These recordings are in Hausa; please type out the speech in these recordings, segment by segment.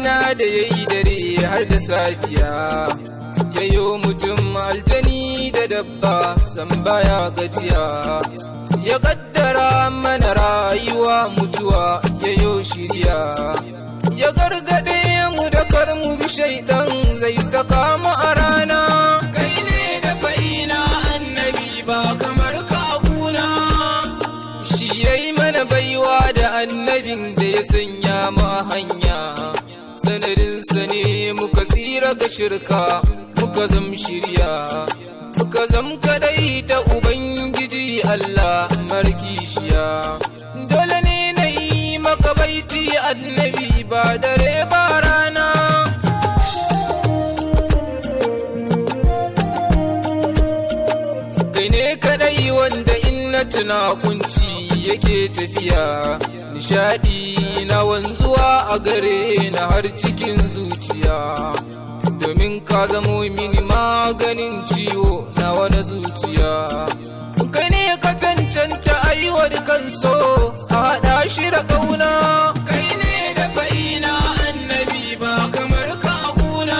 rana da yayi dare har da safiya, yayo mutum aljani da dabba san baya gajiya, ya kaddara mana rayuwa mutuwa yayo shirya, ya gargade mu da kar mu bi shaidan zai saka mu a rana. Kai ne da fa'ina annabi ba kamar ka guna, shi yayi mana baiwa da annabin da ya sanya mu a hanya, sanadinsa ne muka tsira ga shirka muka zam shirya, muka zam kadai da ubangiji Allah markishiya. Dole ne na yi maka baiti annabi ba dare ba rana. Kai ne kadai wanda in na tuna kunci yake tafiya, nishadi na wanzuwa a gare na har cikin zuciya, domin ka zamo mini maganin ciwo na wani zuciya. Kai ne ka cancanta aiwar kanso a haɗa shi da ƙauna. Kai ne da fa'ina annabi ba kamar ka guna,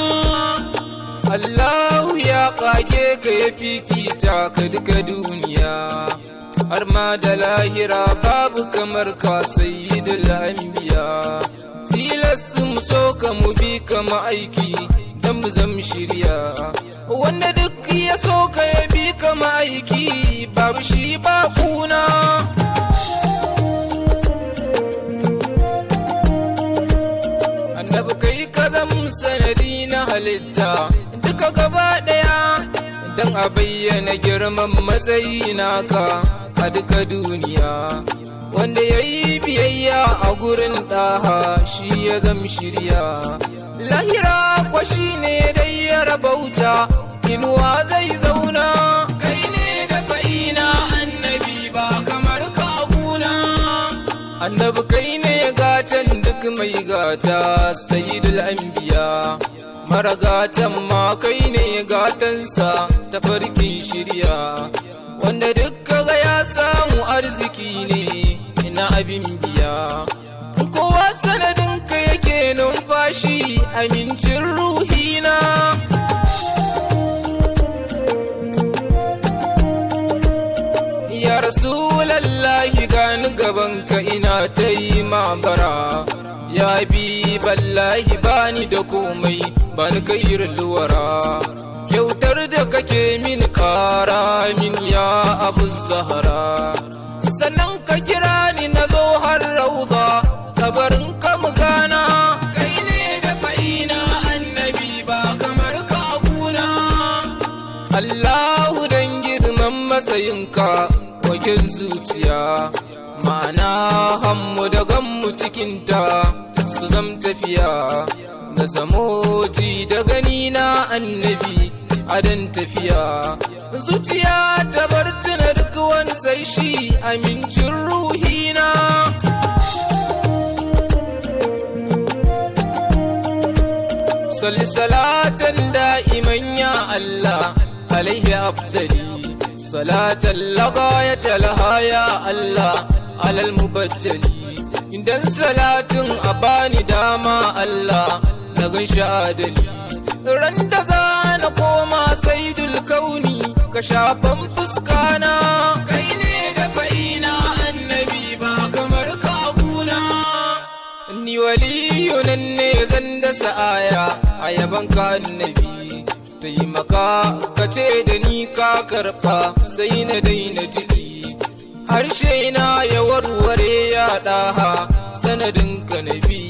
Allahu ya ƙage ka ya fifita ka duka duniya, har ma da lahira babu kamar ka sayyidul anbiya. Tilas mu so ka mu bi ka ma'aiki dan mu zam shirya, wanda duk ya so ka ya bi ka ma'aiki babu shi ba kuna. Annabi kai ka zam sanadi na halitta duka gaba daya, dan a bayyana girman matsayi naka a duka duniya, wanda ya yi biyayya a gurin ɗaha shi ya zam shirya. Lahira kwa shi ne dai ya rabauta inuwa zai zauna. Kai ne da fa'ina annabi ba kamar ka guna, annabi kai ne gatan duk mai gata sayyidul anbiya, mara gatan ma kai ne gatansa ta farkin shirya, wanda duk kaga ya samu arziki ne ina abin biya. Kowa sanadin ka yake numfashi amincin ruhina. Ya Rasulallahi gani gaban ka ina ta yi mabara, ya Habiballahi bani da komai bani kairin luwara, kyautar da kake min kara min ya Abu Zahra, sannan ka kira ni na zo har rauda kabarin ka mu gana. Kai ne da fa'ina annabi ba kamar ka guna, Allahu dan girman matsayinka wakin zuciya, ma'ana hammu da gammu cikinta su zam tafiya, da samoji da gani na annabi adan tafiya, zuciya ta bar tuna duk wani sai shi amincin ruhina. Salli salatan da'iman ya Allah alaihi afdali, salatan lagayata laha ya Allah alal mubaddali. Idan salatin a bani dama Allah na gan adali, ran da za na koma saidul kauni ka shafan fuskana. Kai ne da fa'ina annabi ba kamar ka guna, ni waliyu nan ne zan da sa'aya a yaban ka annabi, taimaka ka ce da ni ka karɓa sai na daina jiɗi, harshe na ya warware ya ɗaha sanadin ka nabi,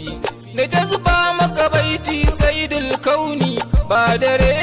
na ta zuba maka baiti saidul kauni ba dare